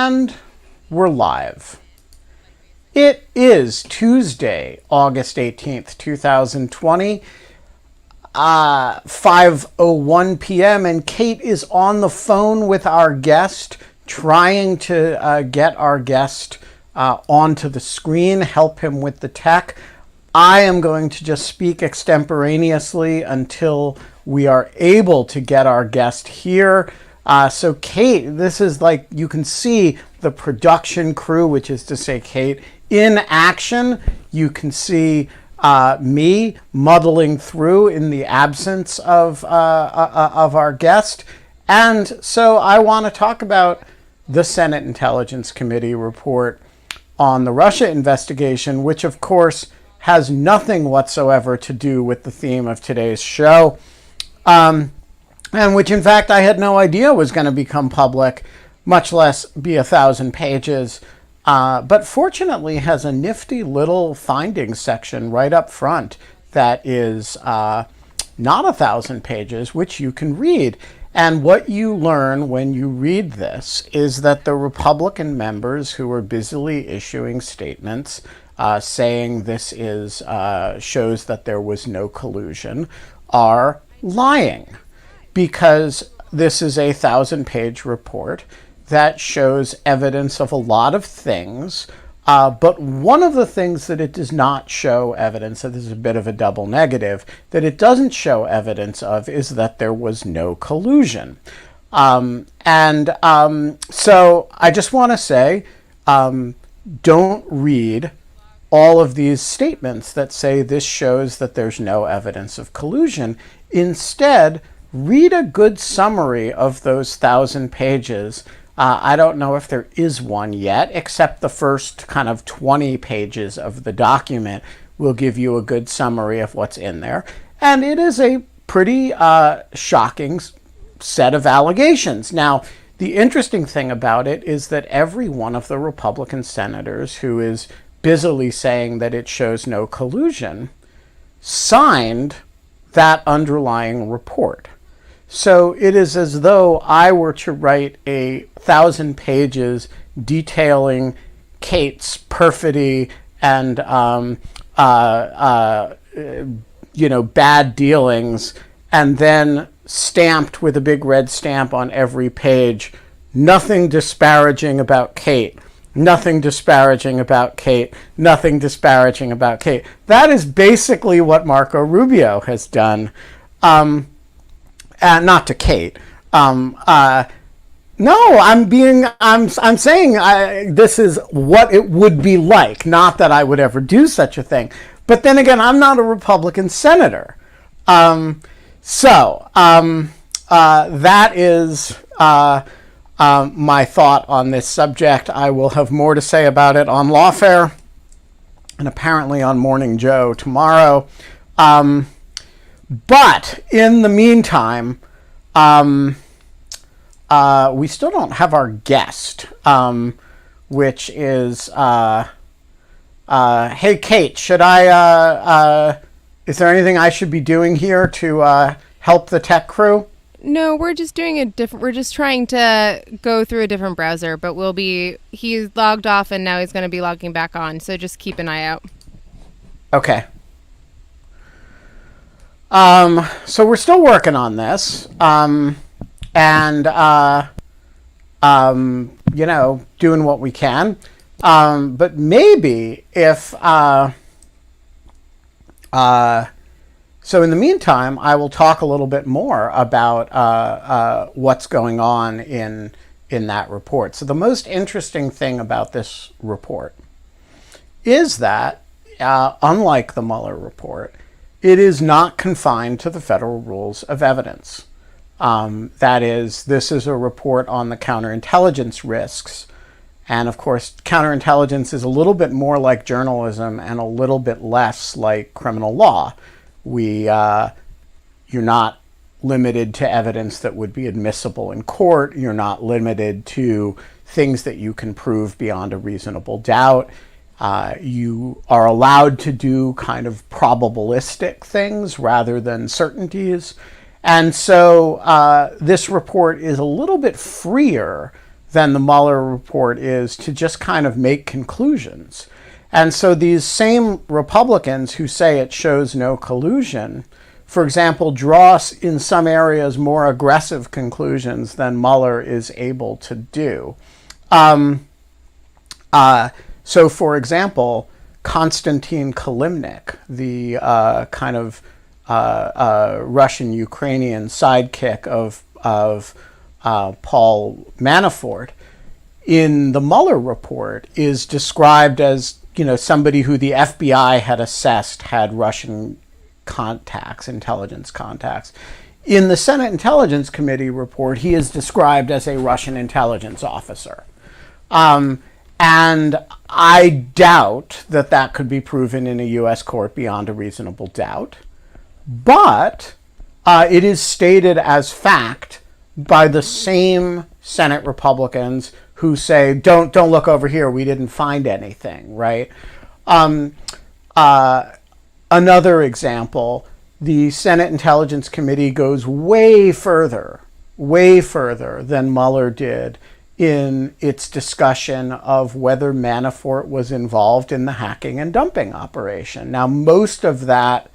And we're live. It is Tuesday, August 18th, 2020, 5:01 p.m., and Kate is on the phone with our guest, trying to get our guest onto the screen, help him with the tech. I am going to just speak extemporaneously until we are able to get our guest here. So Kate, this is like, you can see the production crew, which is to say Kate, in action. You can see me muddling through in the absence of our guest. And so I want to talk about the Senate Intelligence Committee report on the Russia investigation, which of course has nothing whatsoever to do with the theme of today's show. And which, in fact, I had no idea was going to become public, much less be 1,000 pages. But fortunately has a nifty little findings section right up front that is not 1,000 pages, which you can read. And what you learn when you read this is that the Republican members who were busily issuing statements saying this is shows that there was no collusion are lying, because this is a 1,000-page report that shows evidence of a lot of things, but one of the things that it does not show evidence, so this is a bit of a double negative, that it doesn't show evidence of is that there was no collusion. So I just want to say, don't read all of these statements that say this shows that there's no evidence of collusion. Instead, read a good summary of those 1,000 pages. I don't know if there is one yet, except the first kind of 20 pages of the document will give you a good summary of what's in there. And it is a pretty shocking set of allegations. Now, the interesting thing about it is that every one of the Republican senators who is busily saying that it shows no collusion signed that underlying report. So it is as though I were to write 1,000 pages detailing Kate's perfidy and bad dealings, and then stamped with a big red stamp on every page, nothing disparaging about Kate, nothing disparaging about Kate, nothing disparaging about Kate. That is basically what Marco Rubio has done. Not to Kate. No, I'm saying this is what it would be like. Not that I would ever do such a thing. But then again, I'm not a Republican senator. That is my thought on this subject. I will have more to say about it on Lawfare and apparently on Morning Joe tomorrow. But in the meantime, we still don't have our guest, which is, hey, Kate, should is there anything I should be doing here to help the tech crew? No, we're just doing we're just trying to go through a different browser, but he's logged off and now he's going to be logging back on. So just keep an eye out. Okay. So we're still working on this, doing what we can. But maybe if, so in the meantime, I will talk a little bit more about, what's going on in that report. So the most interesting thing about this report is that, unlike the Mueller report, it is not confined to the federal rules of evidence. That is, this is a report on the counterintelligence risks. And of course, counterintelligence is a little bit more like journalism and a little bit less like criminal law. You're not limited to evidence that would be admissible in court. You're not limited to things that you can prove beyond a reasonable doubt. You are allowed to do kind of probabilistic things rather than certainties. And so this report is a little bit freer than the Mueller report is to just kind of make conclusions. And so these same Republicans who say it shows no collusion, for example, draw in some areas more aggressive conclusions than Mueller is able to do. So, for example, Konstantin Kilimnik, the kind of Russian-Ukrainian sidekick of Paul Manafort, in the Mueller report is described as, somebody who the FBI had assessed had Russian contacts, intelligence contacts. In the Senate Intelligence Committee report, he is described as a Russian intelligence officer. And I doubt that that could be proven in a U.S. court beyond a reasonable doubt. But it is stated as fact by the same Senate Republicans who say, don't look over here, we didn't find anything, right? Another example, the Senate Intelligence Committee goes way further than Mueller did in its discussion of whether Manafort was involved in the hacking and dumping operation. Now, most of that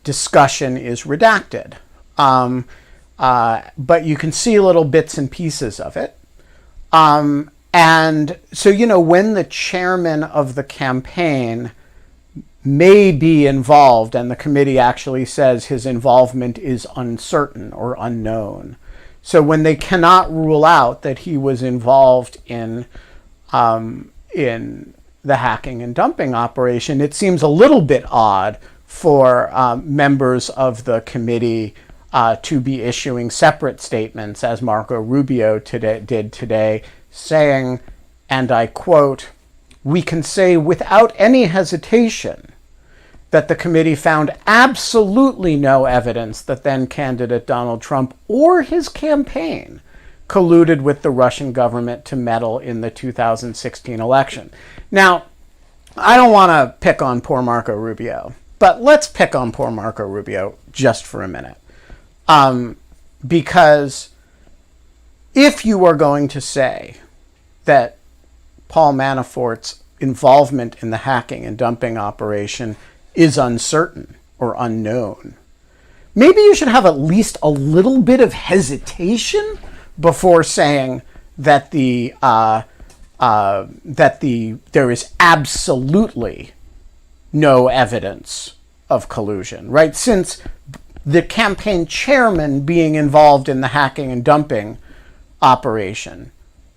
discussion is redacted, but you can see little bits and pieces of it. And so, when the chairman of the campaign may be involved, and the committee actually says his involvement is uncertain or unknown. So when they cannot rule out that he was involved in the hacking and dumping operation, it seems a little bit odd for members of the committee to be issuing separate statements, as Marco Rubio did today, saying, and I quote, "We can say without any hesitation that the committee found absolutely no evidence that then candidate Donald Trump or his campaign colluded with the Russian government to meddle in the 2016 election." Now, I don't want to pick on poor Marco Rubio, but let's pick on poor Marco Rubio just for a minute. Because if you are going to say that Paul Manafort's involvement in the hacking and dumping operation is uncertain or unknown, maybe you should have at least a little bit of hesitation before saying that there is absolutely no evidence of collusion, right? Since the campaign chairman being involved in the hacking and dumping operation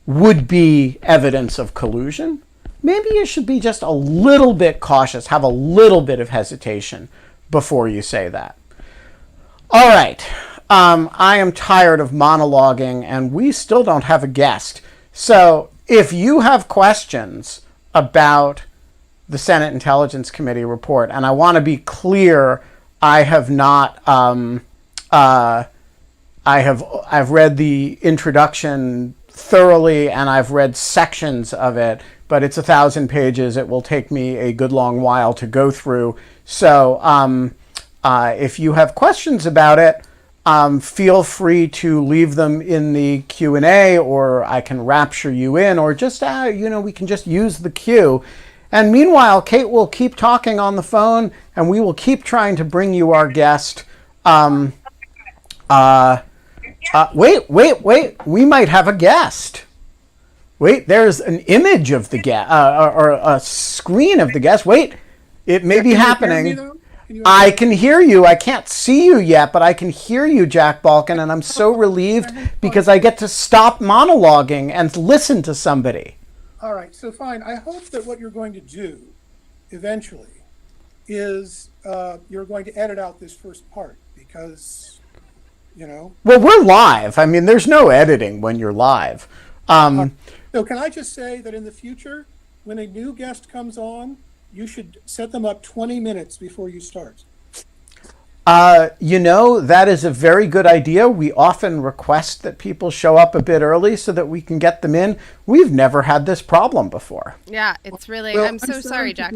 would be evidence of collusion, maybe you should be just a little bit cautious, have a little bit of hesitation before you say that. All right. I am tired of monologuing, and we still don't have a guest. So if you have questions about the Senate Intelligence Committee report, and I want to be clear, I've read the introduction thoroughly, and I've read sections of it, but it's 1,000 pages. It will take me a good long while to go through. So if you have questions about it, feel free to leave them in the Q&A, or I can rapture you in, or just, we can just use the queue. And meanwhile, Kate will keep talking on the phone, and we will keep trying to bring you our guest. Wait. We might have a guest. Wait, there's an image of the guest, or a screen of the guest. Wait, it may be happening. I can hear you. I can't see you yet, but I can hear you, Jack Balkin, and I'm so relieved because I get to stop monologuing and listen to somebody. All right, so fine. I hope that what you're going to do eventually is you're going to edit out this first part because, Well, we're live. I mean, there's no editing when you're live. So can I just say that in the future, when a new guest comes on, you should set them up 20 minutes before you start. That is a very good idea. We often request that people show up a bit early so that we can get them in. We've never had this problem before. Yeah, it's really, Well, I'm so sorry, Jack.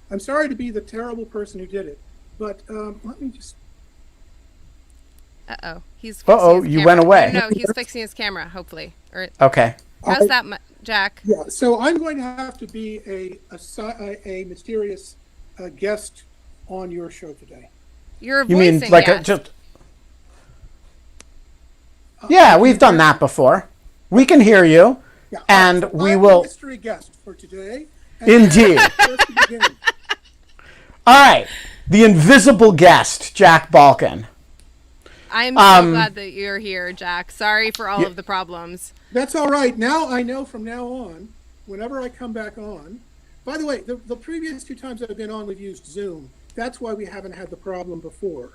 I'm sorry to be the terrible person who did it, but let me just... Uh-oh. He's fixing Uh-oh, his you camera. went away. No, he's fixing his camera, hopefully. Or Okay. how's that, Jack? Yeah, so I'm going to have to be a mysterious guest on your show today. You're You mean voicing like guest. just... Yeah, we've done that before. We can hear you, Yeah, and so we I'm will... the mystery guest for today. And Indeed. just the beginning. All right. The invisible guest, Jack Balkin. I'm so glad that you're here, Jack. Sorry for all of the problems. That's all right. Now I know from now on, whenever I come back on. By the way, the previous 2 times I've been on, we've used Zoom. That's why we haven't had the problem before.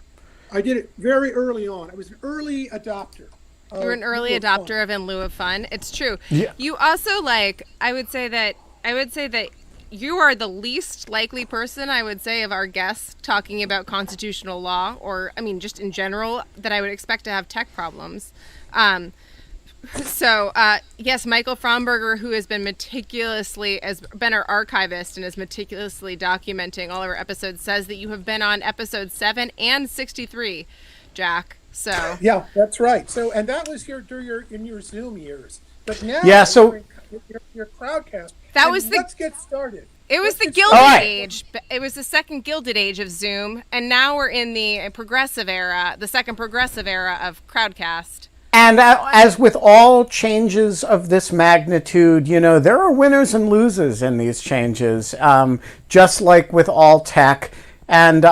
I did it very early on. I was an early adopter. You're an early adopter of In Lieu of Fun. It's true. Yeah. You also I would say that you are the least likely person, I would say, of our guests talking about constitutional law, or I mean just in general, that I would expect to have tech problems. So yes, Michael Fromberger, who has been been our archivist and is meticulously documenting all of our episodes, says that you have been on episodes 7 and 63, Jack. So Yeah, that's right. So, and that was in your Zoom years. But now, Yeah, so- your Crowdcast. That And was the- let's get started. it was the Let's get Gilded All right. Age. It was the second Gilded Age of Zoom, and now we're in the progressive era, the second progressive era of Crowdcast. And as with all changes of this magnitude, there are winners and losers in these changes, just like with all tech. And,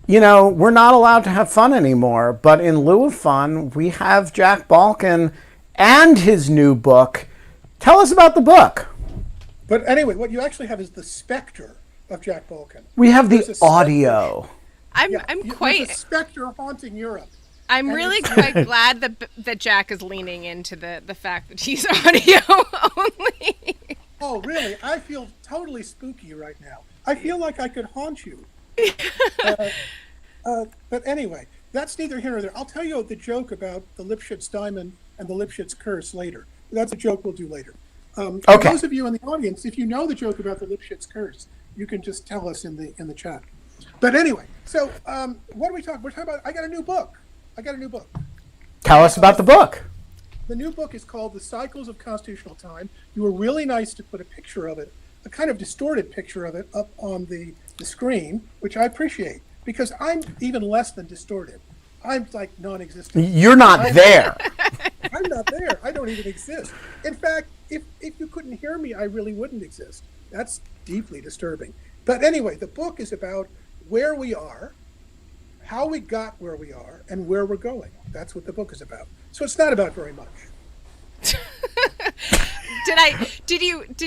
we're not allowed to have fun anymore. But in lieu of fun, we have Jack Balkin and his new book. Tell us about the book. But anyway, what you actually have is the specter of Jack Balkin. We have the There's a audio. I'm There's a quite. specter haunting Europe. I'm and really it's- quite glad that Jack is leaning into the fact that he's audio only. Oh, really? I feel totally spooky right now. I feel like I could haunt you. But anyway, that's neither here nor there. I'll tell you the joke about the Lipschitz diamond and the Lipschitz curse later. That's a joke we'll do later. For Okay. those of you in the audience, if you know the joke about the Lipschitz curse, you can just tell us in the chat. But anyway, so what are we talking? We're talking about. I got a new book. Tell us about the book. The new book is called The Cycles of Constitutional Time. You were really nice to put a picture of it, a kind of distorted picture of it, up on the screen, which I appreciate, because I'm even less than distorted. I'm like non-existent. You're not there. I'm not there. I don't even exist. In fact, if you couldn't hear me, I really wouldn't exist. That's deeply disturbing. But anyway, the book is about where we are, how we got where we are, and where we're going. That's what the book is about. So it's not about very much. Did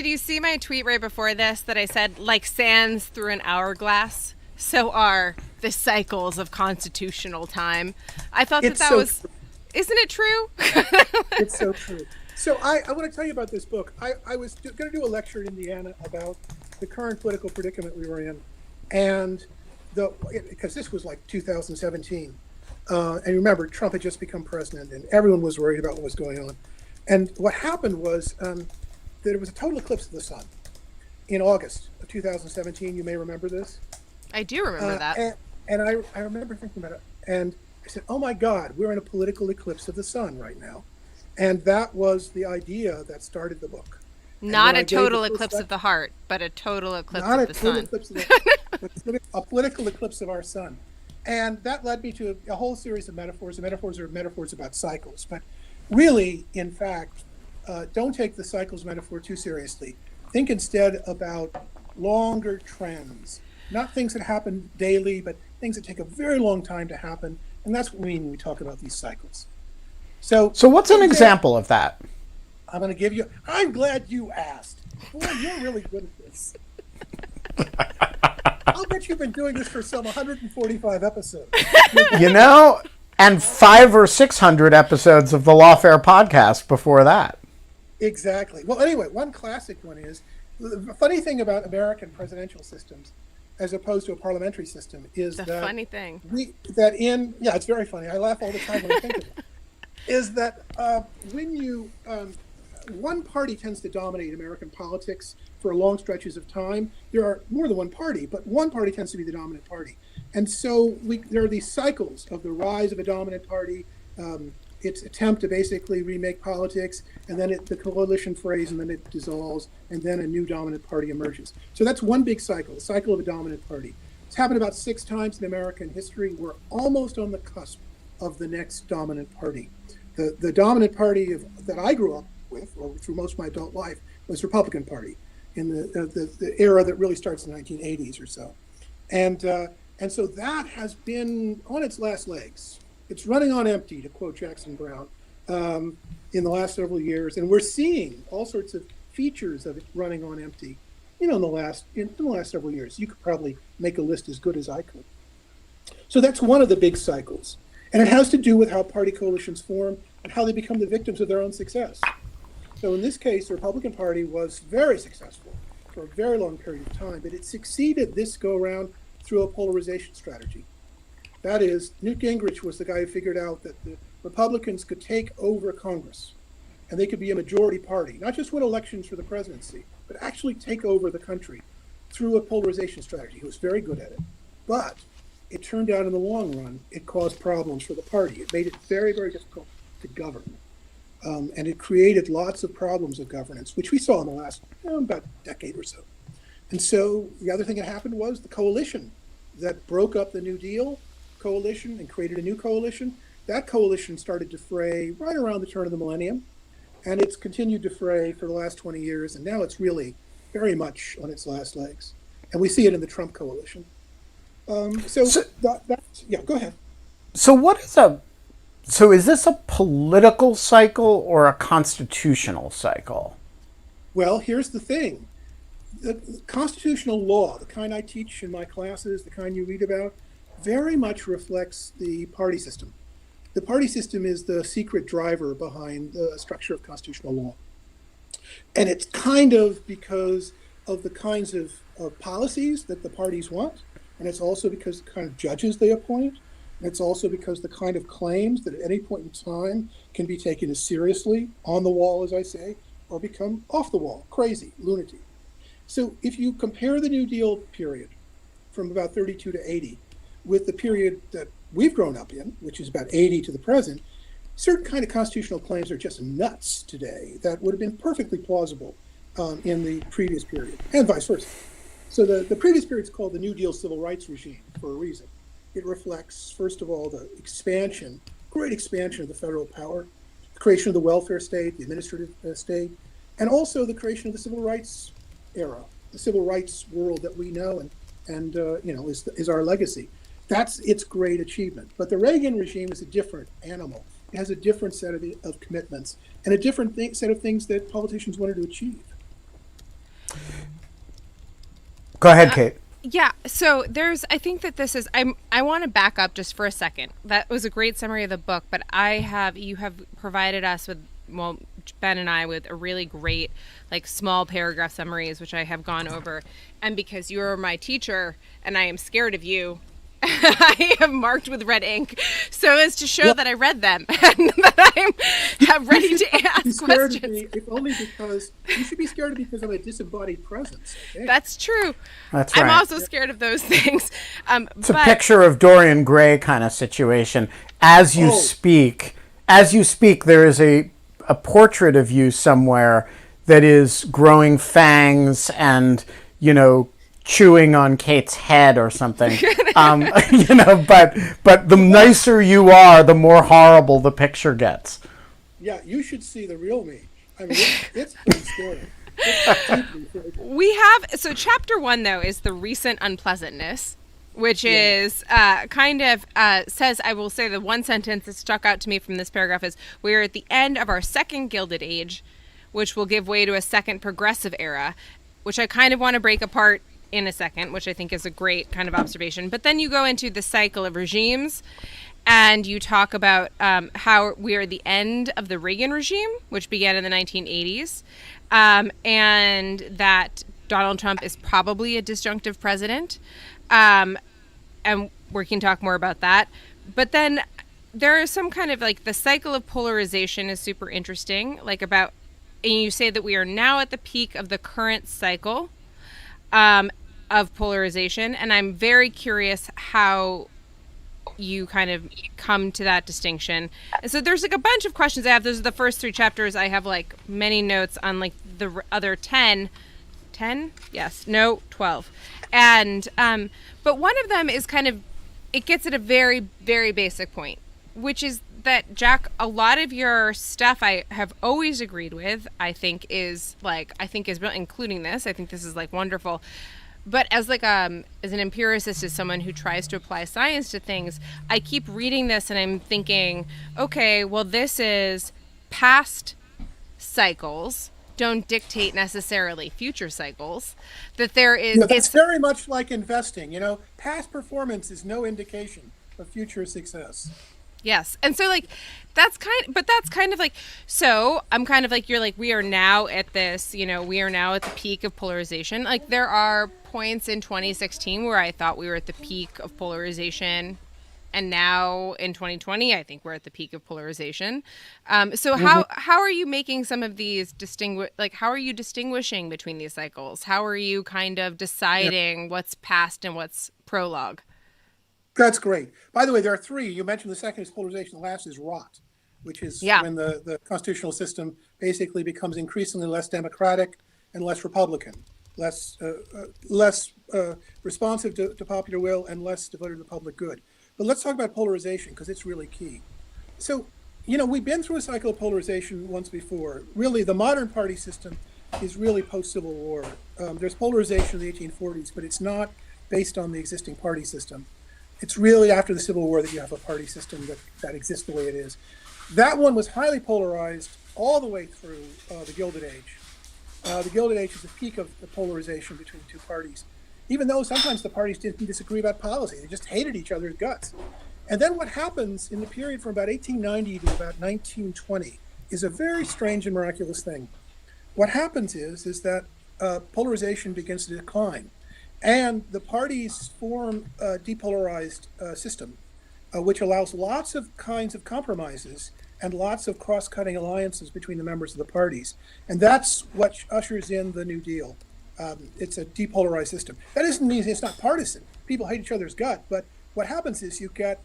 you see my tweet right before this that I said, like sands through an hourglass, so are the cycles of constitutional time? I thought It's that so was, true. isn't it true? It's so true. So I want to tell you about this book. I was going to do a lecture in Indiana about the current political predicament we were in, and because this was like 2017, and remember, Trump had just become president, and everyone was worried about what was going on. And what happened was that there was a total eclipse of the sun in August of 2017. You may remember this. I do remember that. And I remember thinking about it, and I said, "Oh my God, we're in a political eclipse of the sun right now," and that was the idea that started the book. Not when I a gave total the first eclipse of the heart, but a total eclipse Not of a the total sun. eclipse of the, a political eclipse of our sun. And that led me to a whole series of metaphors. The metaphors are metaphors about cycles. But really, in fact, don't take the cycles metaphor too seriously. Think instead about longer trends, not things that happen daily, but things that take a very long time to happen. And that's what we mean when we talk about these cycles. So what's an example of that? I'm going to give you. I'm glad you asked. Boy, you're really good at this. I'll bet you've been doing this for some 145 episodes. And 500 or 600 episodes of the Lawfare podcast before that. Exactly. Well, anyway, one classic one is the funny thing about American presidential systems, as opposed to a parliamentary system, is The that funny thing. it's very funny. I laugh all the time when I think of it. Is that when you one party tends to dominate American politics for long stretches of time. There are more than one party, but one party tends to be the dominant party. And so there are these cycles of the rise of a dominant party, its attempt to basically remake politics, and then the coalition phrase, and then it dissolves, and then a new dominant party emerges. So that's one big cycle, the cycle of a dominant party. It's happened about 6 times in American history. We're almost on the cusp of the next dominant party. The dominant party that I grew up with, or through most of my adult life, was the Republican Party in the era that really starts in the 1980s or so. And so that has been on its last legs. It's running on empty, to quote Jackson Brown, in the last several years. And we're seeing all sorts of features of it running on empty, in the last several years. You could probably make a list as good as I could. So that's one of the big cycles. And it has to do with how party coalitions form and how they become the victims of their own success. So in this case, the Republican Party was very successful for a very long period of time, but it succeeded this go around through a polarization strategy. That is, Newt Gingrich was the guy who figured out that the Republicans could take over Congress and they could be a majority party, not just win elections for the presidency, but actually take over the country through a polarization strategy. He was very good at it. But it turned out in the long run, it caused problems for the party. It made it very, very difficult to govern. And it created lots of problems of governance, which we saw in the last about decade or so. And so the other thing that happened was the coalition that broke up the New Deal coalition and created a new coalition. That coalition started to fray right around the turn of the millennium. And it's continued to fray for the last 20 years. And now it's really very much on its last legs. And we see it in the Trump coalition. Yeah, go ahead. So is this a political cycle or a constitutional cycle? Well, here's the thing. The constitutional law, the kind I teach in my classes, the kind you read about, very much reflects the party system. The party system is the secret driver behind the structure of constitutional law. And it's kind of because of the kinds of policies that the parties want. And it's also because the kind of judges they appoint. And it's also because the kind of claims that at any point in time can be taken as seriously, on the wall, as I say, or become off the wall, crazy, lunatic. So if you compare the New Deal period from about 32 to 80 with the period that we've grown up in, which is about 80 to the present, certain kind of constitutional claims are just nuts today that would have been perfectly plausible in the previous period, and vice versa. So the previous period is called the New Deal civil rights regime for a reason. It reflects, first of all, the great expansion of the federal power, the creation of the welfare state, the administrative state, and also the creation of the civil rights era, the civil rights world that we know and is our legacy. That's its great achievement. But the Reagan regime is a different animal. It has a different set of commitments and a different set of things that politicians wanted to achieve. Go ahead, Kate. Yeah, so I think that this is, I want to back up just for a second. That was a great summary of the book, but you have provided us with, well, Ben and I, with a really great, small paragraph summaries, which I have gone over. And because you're my teacher and I am scared of you, I have marked with red ink so as to show that I read them and that I'm ready to ask questions. If only because you should be scared of me because I'm a disembodied presence. Okay? That's true. That's right. I'm also scared of those things. It's a picture of Dorian Gray kind of situation. As you speak, there is a portrait of you somewhere that is growing fangs and, chewing on Kate's head or something. But the nicer you are, the more horrible the picture gets. Yeah, you should see the real me. I mean, it's pretty scary. So chapter 1, though, is the recent unpleasantness, which is says, I will say the one sentence that stuck out to me from this paragraph is, we are at the end of our second Gilded Age, which will give way to a second progressive era, which I kind of want to break apart in a second, which I think is a great kind of observation. But then you go into the cycle of regimes, and you talk about how we are at the end of the Reagan regime, which began in the 1980s, and that Donald Trump is probably a disjunctive president. And we can talk more about that. But then there is some kind of the cycle of polarization is super interesting, about and you say that we are now at the peak of the current cycle of polarization, and I'm very curious how you kind of come to that distinction. And so there's like a bunch of questions I have. Those are the first 3 chapters. I have like many notes on like the other 10. 12. And but one of them is kind of, it gets at a very, very basic point, which is that, Jack, a lot of your stuff I have always agreed with, I think is including this. I think this is like wonderful. But as like as an empiricist, as someone who tries to apply science to things, I keep reading this and I'm thinking, okay, well, this is past cycles don't dictate necessarily future cycles. That there is, it's very much like investing. Past performance is no indication of future success. Yes. And so like that's kind of like, so I'm kind of like, you're like, we are now at this, we are now at the peak of polarization. Like there are points in 2016 where I thought we were at the peak of polarization, and now in 2020 I think we're at the peak of polarization. So how are you making some of these how are you distinguishing between these cycles? How are you kind of deciding what's past and what's prologue? That's great. By the way, there are 3. You mentioned the second is polarization. The last is rot, which is when the constitutional system basically becomes increasingly less democratic and less Republican, less responsive to popular will and less devoted to the public good. But let's talk about polarization, because it's really key. So, we've been through a cycle of polarization once before. Really, the modern party system is really post-Civil War. There's polarization in the 1840s, but it's not based on the existing party system. It's really after the Civil War that you have a party system that exists the way it is. That one was highly polarized all the way through the Gilded Age. The Gilded Age is the peak of the polarization between 2 parties, even though sometimes the parties didn't disagree about policy. They just hated each other's guts. And then what happens in the period from about 1890 to about 1920 is a very strange and miraculous thing. What happens is that polarization begins to decline. And the parties form a depolarized system, which allows lots of kinds of compromises and lots of cross-cutting alliances between the members of the parties. And that's what ushers in the New Deal. It's a depolarized system. That doesn't mean it's not partisan. People hate each other's gut. But what happens is you get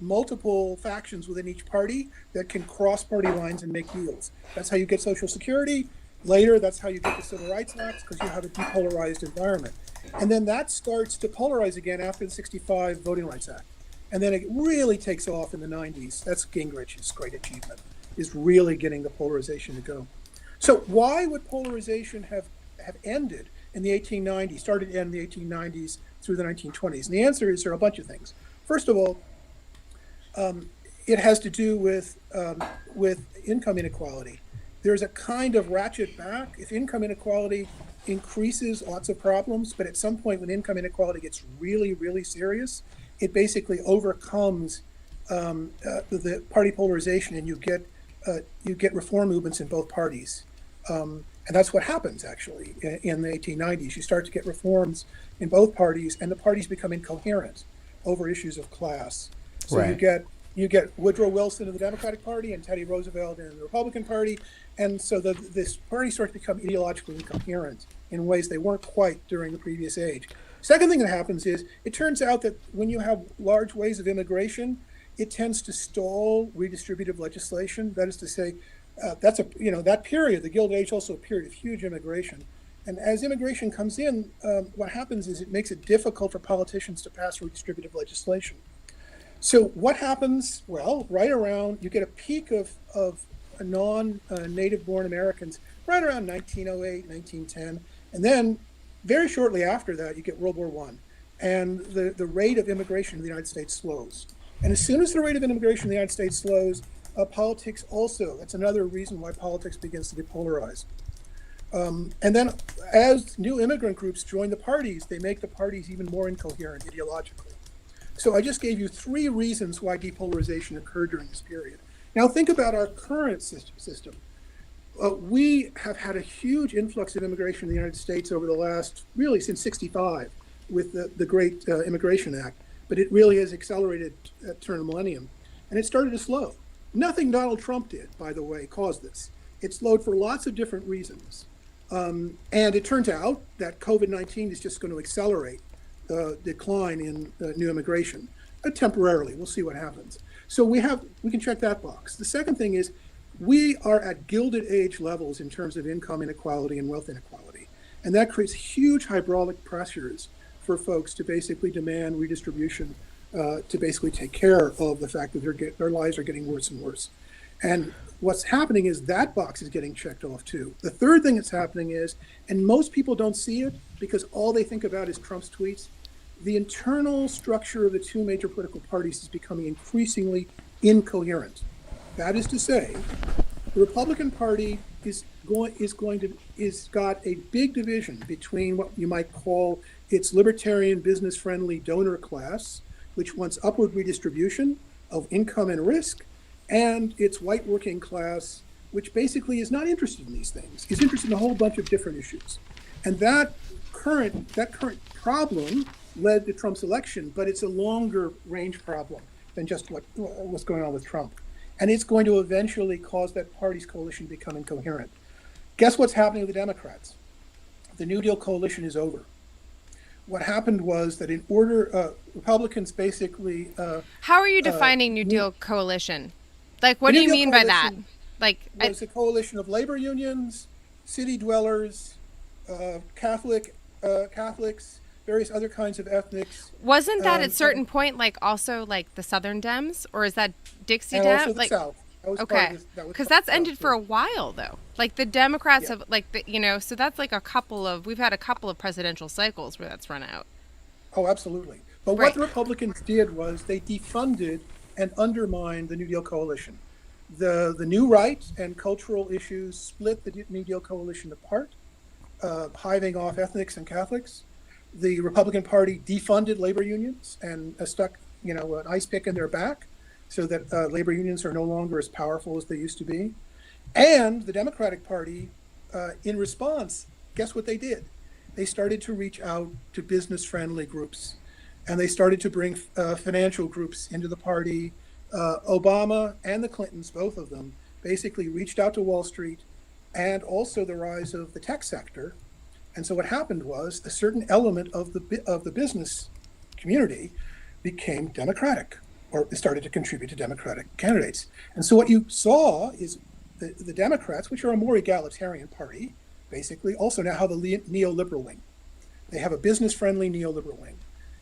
multiple factions within each party that can cross party lines and make deals. That's how you get Social Security. Later, that's how you get the Civil Rights Act, because you have a depolarized environment. And then that starts to polarize again after the 65 Voting Rights Act. And then it really takes off in the 90s. That's Gingrich's great achievement, is really getting the polarization to go. So why would polarization have ended in the 1890s, started to end in the 1890s through the 1920s? And the answer is there are a bunch of things. First of all, it has to do with income inequality. There's a kind of ratchet back. If income inequality increases, lots of problems, but at some point when income inequality gets really, really serious, it basically overcomes the party polarization, and you get reform movements in both parties. And that's what happens, actually, in the 1890s. You start to get reforms in both parties, and the parties become incoherent over issues of class. So right. You get Woodrow Wilson in the Democratic Party and Teddy Roosevelt in the Republican Party. And so this party starts to become ideologically incoherent in ways they weren't quite during the previous age. Second thing that happens is it turns out that when you have large waves of immigration, it tends to stall redistributive legislation. That is to say, that period, the Gilded Age, also a period of huge immigration. And as immigration comes in, what happens is it makes it difficult for politicians to pass redistributive legislation. So what happens? Well, right around, you get a peak of non-native born Americans right around 1908, 1910. And then very shortly after that, you get World War I. And the rate of immigration in the United States slows. And as soon as the rate of immigration in the United States slows, politics also, that's another reason why politics begins to depolarize. And then as new immigrant groups join the parties, they make the parties even more incoherent ideologically. So I just gave you 3 reasons why depolarization occurred during this period. Now think about our current system. We have had a huge influx of immigration in the United States over the last, really since 65, with the Great Immigration Act, but it really has accelerated at turn of the millennium, and it started to slow. Nothing Donald Trump did, by the way, caused this. It slowed for lots of different reasons. And it turns out that COVID-19 is just going to accelerate the decline in new immigration temporarily. We'll see what happens. So we can check that box. The second thing is we are at Gilded Age levels in terms of income inequality and wealth inequality. And that creates huge hydraulic pressures for folks to basically demand redistribution, to basically take care of the fact that their lives are getting worse and worse. And what's happening is that box is getting checked off too. The third thing that's happening is, and most people don't see it because all they think about is Trump's tweets, the internal structure of the two major political parties is becoming increasingly incoherent. That is to say, the Republican Party is got a big division between what you might call its libertarian, business-friendly donor class, which wants upward redistribution of income and risk, and its white working class, which basically is not interested in these things, is interested in a whole bunch of different issues. And that current problem led to Trump's election, but it's a longer range problem than just what's going on with Trump. And it's going to eventually cause that party's coalition to become incoherent. Guess what's happening with the Democrats? The New Deal coalition is over. What happened was that in order, Republicans basically... How are you defining New Deal coalition? Like, what do you mean by that? Like, it's a coalition of labor unions, city dwellers, Catholics, various other kinds of ethnics. Wasn't that at a certain point, like, also, like, the Southern Dems? Or is that Dixie and Dems? also the Like, South. okay, because that's ended for a while, though. Like, the Democrats have, like, so that's like we've had a couple of presidential cycles where that's run out. Oh, absolutely. But what the Republicans did was they defunded and undermined the New Deal coalition. The New Right and cultural issues split the New Deal coalition apart, hiving off ethnics and Catholics. The Republican Party defunded labor unions and stuck, an ice pick in their back, so that labor unions are no longer as powerful as they used to be. And the Democratic Party, in response, guess what they did? They started to reach out to business-friendly groups, and they started to bring financial groups into the party. Obama and the Clintons, both of them, basically reached out to Wall Street and also the rise of the tech sector. And so what happened was a certain element of the business community became Democratic, or started to contribute to Democratic candidates. And so what you saw is the Democrats, which are a more egalitarian party, basically also now have a neoliberal wing. They have a business-friendly neoliberal wing.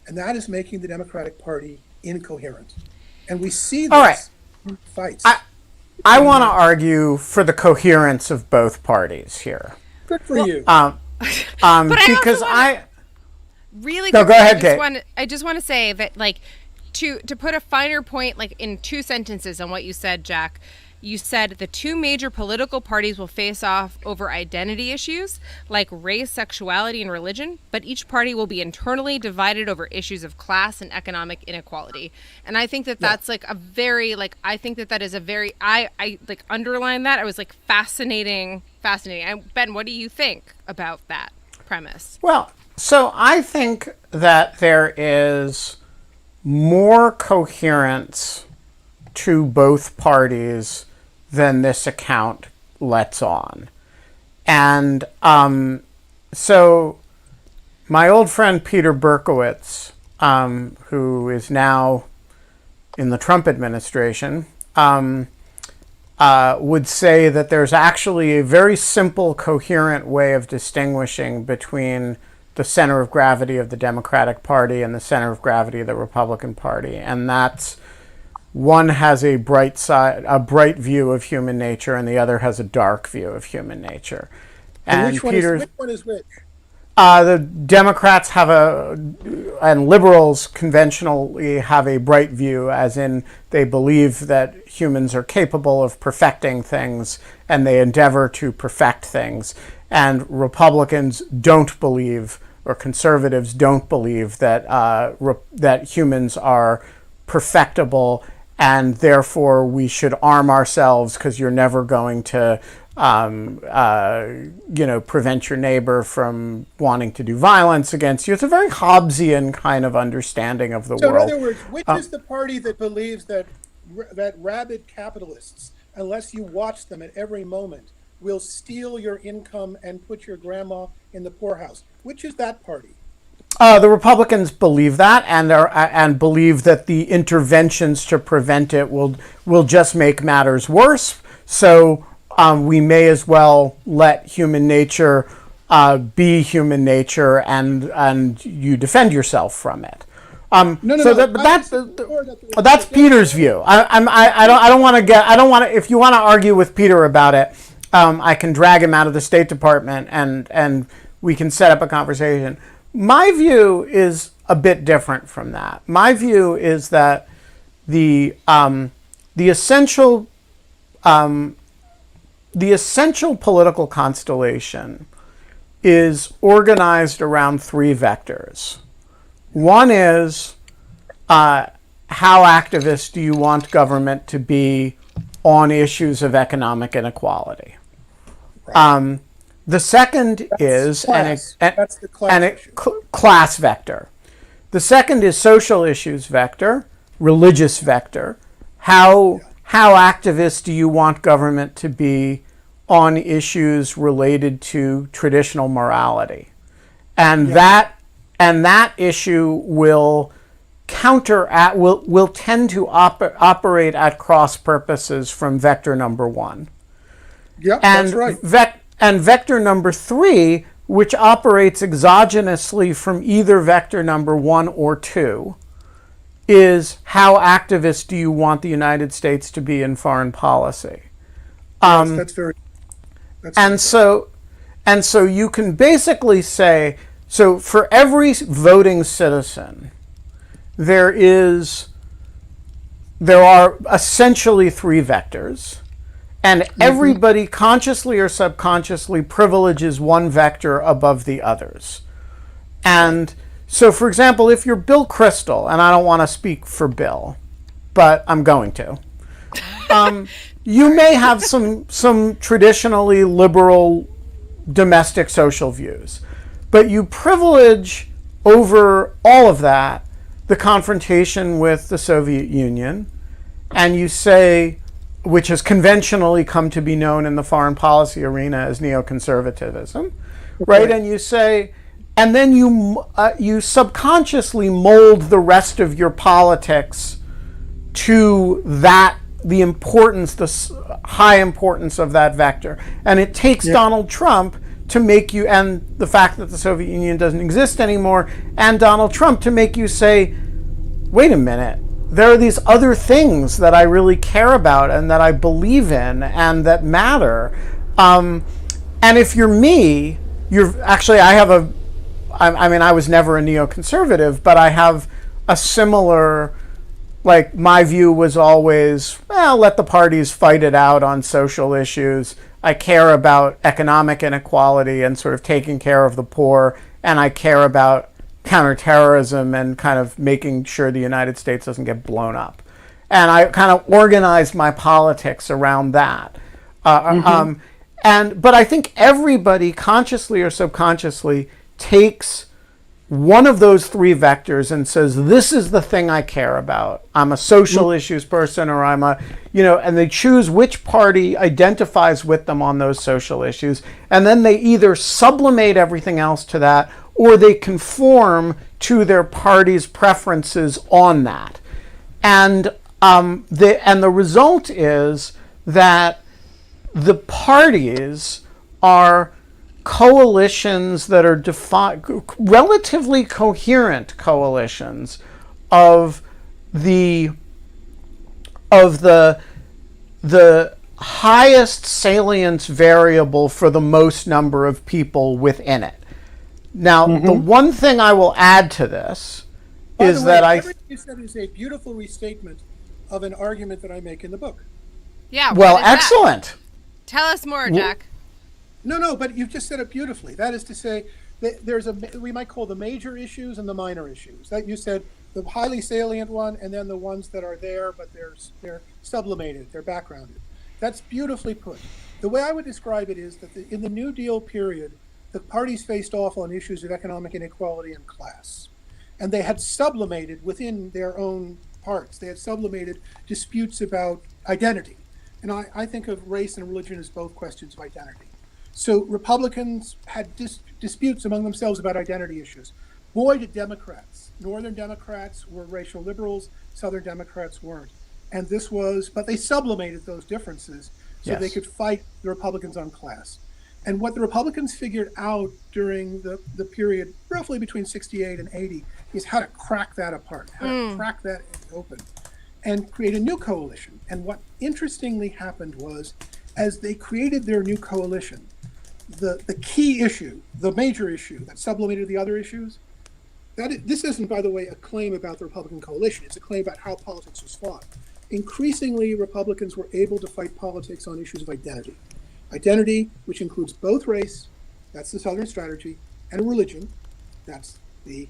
And that is making the Democratic Party incoherent. And we see this in fights. I want to argue for the coherence of both parties here. Good for you. Because really no, quickly, go ahead, Kate. I just want to say that, like, to put a finer point, like, in 2 sentences on what you said, Jack. You said the 2 major political parties will face off over identity issues like race, sexuality, and religion, but each party will be internally divided over issues of class and economic inequality. And I think that that's like a very, like, I think that is a very, I like underline that. I was like, fascinating. Ben, what do you think about that premise? Well, so I think that there is more coherence to both parties than this account lets on. And so my old friend Peter Berkowitz, who is now in the Trump administration, would say that there's actually a very simple, coherent way of distinguishing between the center of gravity of the Democratic Party and the center of gravity of the Republican Party. And that's, one has a bright view of human nature, and the other has a dark view of human nature. And which one is which? The Democrats and liberals conventionally have a bright view, as in they believe that humans are capable of perfecting things, and they endeavor to perfect things. And Republicans don't believe, or conservatives don't believe, that that humans are perfectible, and therefore we should arm ourselves because you're never going to prevent your neighbor from wanting to do violence against you. It's a very Hobbesian kind of understanding of the world. So in other words, which is the party that believes that rabid capitalists, unless you watch them at every moment, will steal your income and put your grandma in the poorhouse. Which is that party? The Republicans believe that, and believe that the interventions to prevent it will just make matters worse. So we may as well let human nature be human nature, and you defend yourself from it. That's Peter's view. I don't want to. If you want to argue with Peter about it, I can drag him out of the State Department, and we can set up a conversation. My view is a bit different from that. My view is that the essential political constellation is organized around three vectors. One is how activist do you want government to be on issues of economic inequality? Right. The second is class vector. The second is social issues vector, religious vector. How activist do you want government to be on issues related to traditional morality? And that issue will will tend to operate at cross purposes from vector number one. Yeah, that's right. And vector number three, which operates exogenously from either vector number one or two, is how activist do you want the United States to be in foreign policy? Yes, so you can basically say, so for every voting citizen, there are essentially three vectors. And everybody consciously or subconsciously privileges one vector above the others. And so, for example, if you're Bill Kristol, and I don't want to speak for Bill, but I'm going to, you may have some traditionally liberal domestic social views, but you privilege over all of that the confrontation with the Soviet Union, and you say, which has conventionally come to be known in the foreign policy arena as neoconservatism, right? And you say, and then you subconsciously mold the rest of your politics to that, the high importance of that vector. And it takes Donald Trump to make you, and the fact that the Soviet Union doesn't exist anymore, and Donald Trump to make you say, wait a minute, there are these other things that I really care about and that I believe in and that matter. And if you're me, I was never a neoconservative, but I have a similar, like, my view was always, well, let the parties fight it out on social issues. I care about economic inequality and sort of taking care of the poor, and I care about counterterrorism and kind of making sure the United States doesn't get blown up. And I kind of organized my politics around that. But I think everybody, consciously or subconsciously, takes one of those three vectors and says, this is the thing I care about. I'm a social issues person, or I'm and they choose which party identifies with them on those social issues. And then they either sublimate everything else to that, or they conform to their party's preferences on that. And the result is that the parties are coalitions that are relatively coherent coalitions of the highest salience variable for the most number of people within it. Now, the one thing I will add to this is that everything you said is a beautiful restatement of an argument that I make in the book. Yeah. Well, excellent. Tell us more, Jack. No, but you've just said it beautifully. That is to say, that we might call the major issues and the minor issues. That you said the highly salient one, and then the ones that are there, but they're sublimated, they're backgrounded. That's beautifully put. The way I would describe it is that in the New Deal period, the parties faced off on issues of economic inequality and class. And they had sublimated within their own parts. They had sublimated disputes about identity. And I think of race and religion as both questions of identity. So Republicans had disputes among themselves about identity issues. Boy, did Democrats. Northern Democrats were racial liberals, Southern Democrats weren't. And but they sublimated those differences so they could fight the Republicans on class. And what the Republicans figured out during the period roughly between 68 and 80 is how to crack that apart, how to crack that open and create a new coalition. And what interestingly happened was, as they created their new coalition, the key issue, the major issue that sublimated the other issues, this isn't, by the way, a claim about the Republican coalition. It's a claim about how politics was fought. Increasingly, Republicans were able to fight politics on issues of identity. Identity, which includes both race, that's the Southern strategy, and religion, that's the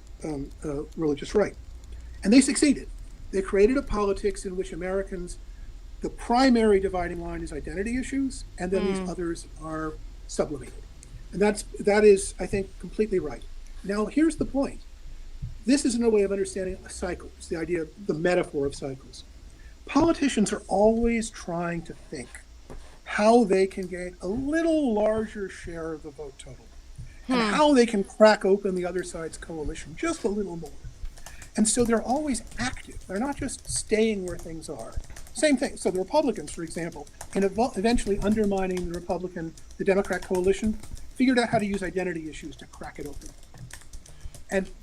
religious right. And they succeeded. They created a politics in which Americans, the primary dividing line is identity issues, and then these others are sublimated. And that is, I think, completely right. Now, here's the point. This is a way of understanding a cycle. It's the idea of the metaphor of cycles. Politicians are always trying to think how they can gain a little larger share of the vote total and how they can crack open the other side's coalition just a little more. And so they're always active. They're not just staying where things are. Same thing. So the Republicans, for example, in eventually undermining the Democrat coalition, figured out how to use identity issues to crack it open.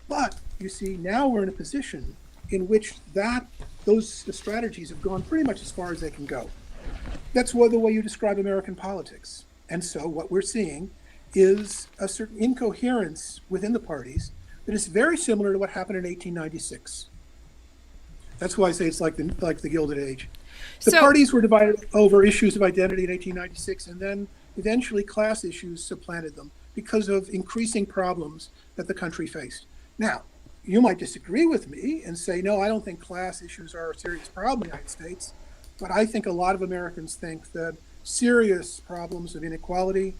But you see, now we're in a position in which those strategies have gone pretty much as far as they can go. That's the way you describe American politics. And so what we're seeing is a certain incoherence within the parties that is very similar to what happened in 1896. That's why I say it's like the Gilded Age. The parties were divided over issues of identity in 1896, and then eventually class issues supplanted them because of increasing problems that the country faced. Now, you might disagree with me and say, no, I don't think class issues are a serious problem in the United States, but I think a lot of Americans think that serious problems of inequality,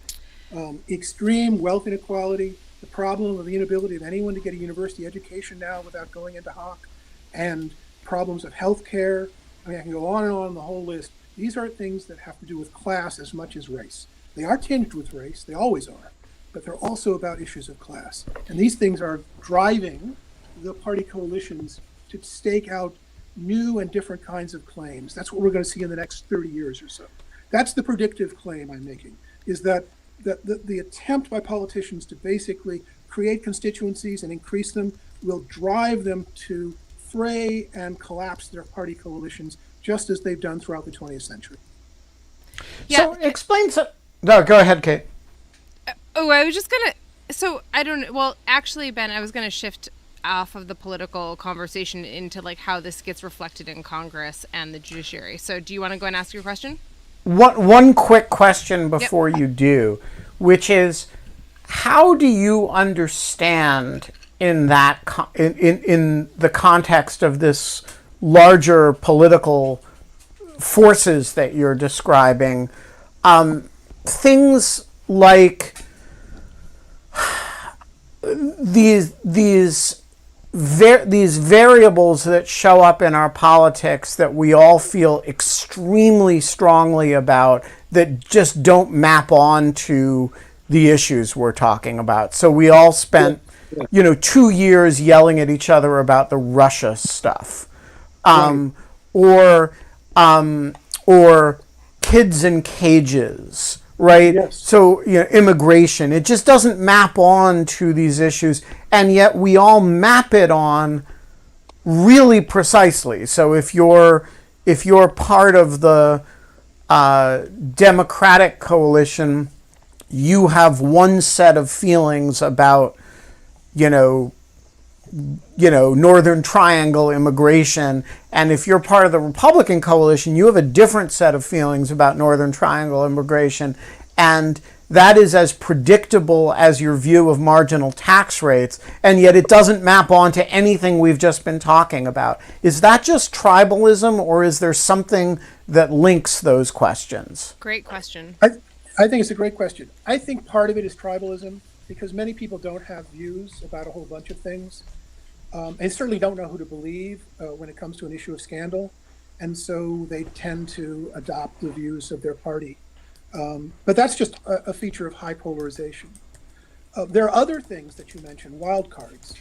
extreme wealth inequality, the problem of the inability of anyone to get a university education now without going into hock, and problems of health care. I mean, I can go on and on the whole list. These are things that have to do with class as much as race. They are tinged with race, they always are, but they're also about issues of class. And these things are driving the party coalitions to stake out new and different kinds of claims. That's what we're going to see in the next 30 years or so. That's the predictive claim I'm making, is that the attempt by politicians to basically create constituencies and increase them will drive them to fray and collapse their party coalitions, just as they've done throughout the 20th century. Yeah. So explain No, go ahead, Kate. I was just going to, actually, Ben, I was going to shift off of the political conversation into like how this gets reflected in Congress and the judiciary. So do you want to go and ask your question? One quick question before you do, which is, how do you understand in that in the context of this larger political forces that you're describing, things like these variables that show up in our politics that we all feel extremely strongly about, that just don't map on to the issues we're talking about. So we all spent 2 years yelling at each other about the Russia stuff, or kids in cages, right? Yes. So immigration, it just doesn't map on to these issues, and yet we all map it on really precisely. So if you're part of the Democratic coalition, you have one set of feelings about Northern Triangle immigration, and if you're part of the Republican coalition, you have a different set of feelings about Northern Triangle immigration, and that is as predictable as your view of marginal tax rates, and yet it doesn't map onto anything we've just been talking about. Is that just tribalism, or is there something that links those questions? Great question. I think it's a great question. I think part of it is tribalism, because many people don't have views about a whole bunch of things, and certainly don't know who to believe when it comes to an issue of scandal. and so they tend to adopt the views of their party. But that's just a feature of high polarization. There are other things that you mentioned, wild cards,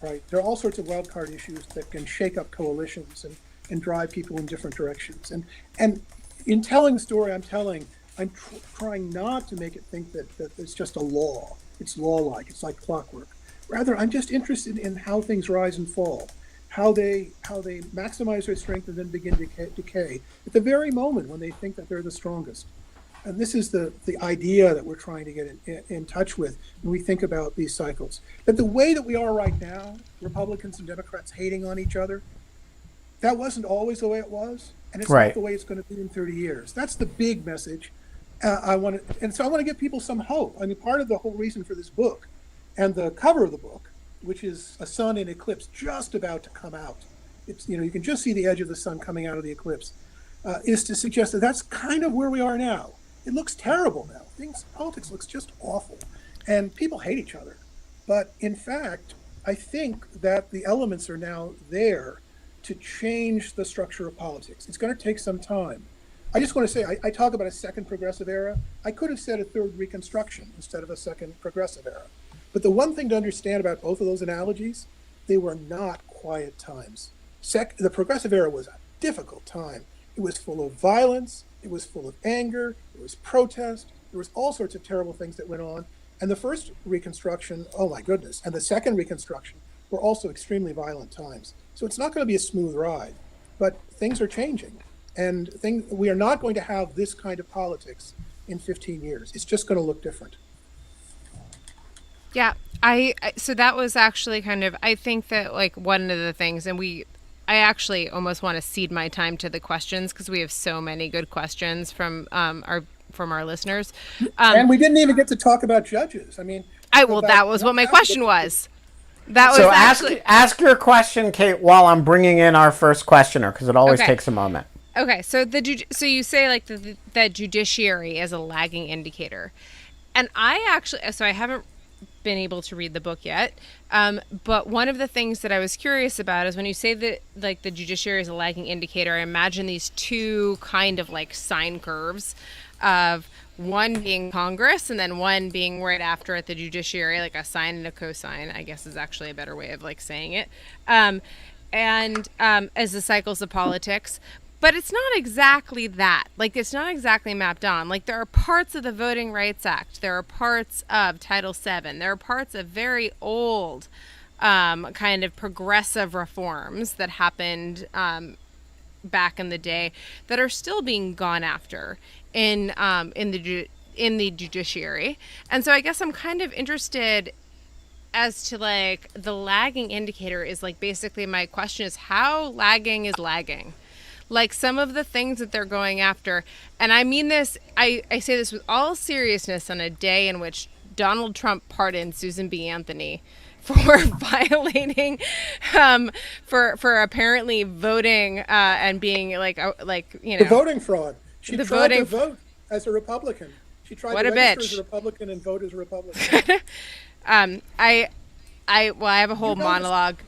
right? There are all sorts of wild card issues that can shake up coalitions and drive people in different directions. And in telling the story I'm telling, I'm trying not to make it think that it's just a law. It's law-like, it's like clockwork. Rather, I'm just interested in how things rise and fall, how they maximize their strength and then begin to decay at the very moment when they think that they're the strongest. And this is the idea that we're trying to get in touch with when we think about these cycles. That the way that we are right now, Republicans and Democrats hating on each other, that wasn't always the way it was, and it's not the way it's going to be in 30 years. That's the big message. So I want to give people some hope. I mean, part of the whole reason for this book, and the cover of the book, which is a sun in eclipse just about to come out. It's, you can just see the edge of the sun coming out of the eclipse, is to suggest that that's kind of where we are now. It looks terrible now. Politics looks just awful, and people hate each other. But in fact, I think that the elements are now there to change the structure of politics. It's going to take some time. I just want to say, I talk about a second progressive era. I could have said a third Reconstruction instead of a second progressive era. But the one thing to understand about both of those analogies, they were not quiet times. The progressive era was a difficult time. It was full of violence. It was full of anger. There was protest. There was all sorts of terrible things that went on. And the first Reconstruction, oh my goodness, and the second Reconstruction were also extremely violent times. So it's not going to be a smooth ride, but things are changing. And we are not going to have this kind of politics in 15 years. It's just going to look different. Yeah, so that was actually kind of, I think that like one of the things, and I actually almost want to cede my time to the questions because we have so many good questions from our listeners. And we didn't even get to talk about judges. I mean, that was what my question was. Ask your question, Kate, while I'm bringing in our first questioner, because it always takes a moment. Okay, so you say like the judiciary as a lagging indicator, and I haven't been able to read the book yet, but one of the things that I was curious about is when you say that like the judiciary is a lagging indicator, I imagine these two kind of like sine curves of one being Congress and then one being right after at the judiciary, like a sine and a cosine, I guess is actually a better way of like saying it, and as the cycles of politics. But it's not exactly that. Like, it's not exactly mapped on. Like, there are parts of the Voting Rights Act. There are parts of Title VII. There are parts of very old kind of progressive reforms that happened back in the day that are still being gone after in the judiciary. And so I guess I'm kind of interested as to, like, the lagging indicator is, like, basically my question is how lagging is lagging? Like some of the things that they're going after, and I mean this, I say this with all seriousness on a day in which Donald Trump pardoned Susan B. Anthony for violating, for apparently voting and being the voting fraud. She tried to vote as a Republican. She tried to register as a Republican and vote as a Republican. I have a whole monologue.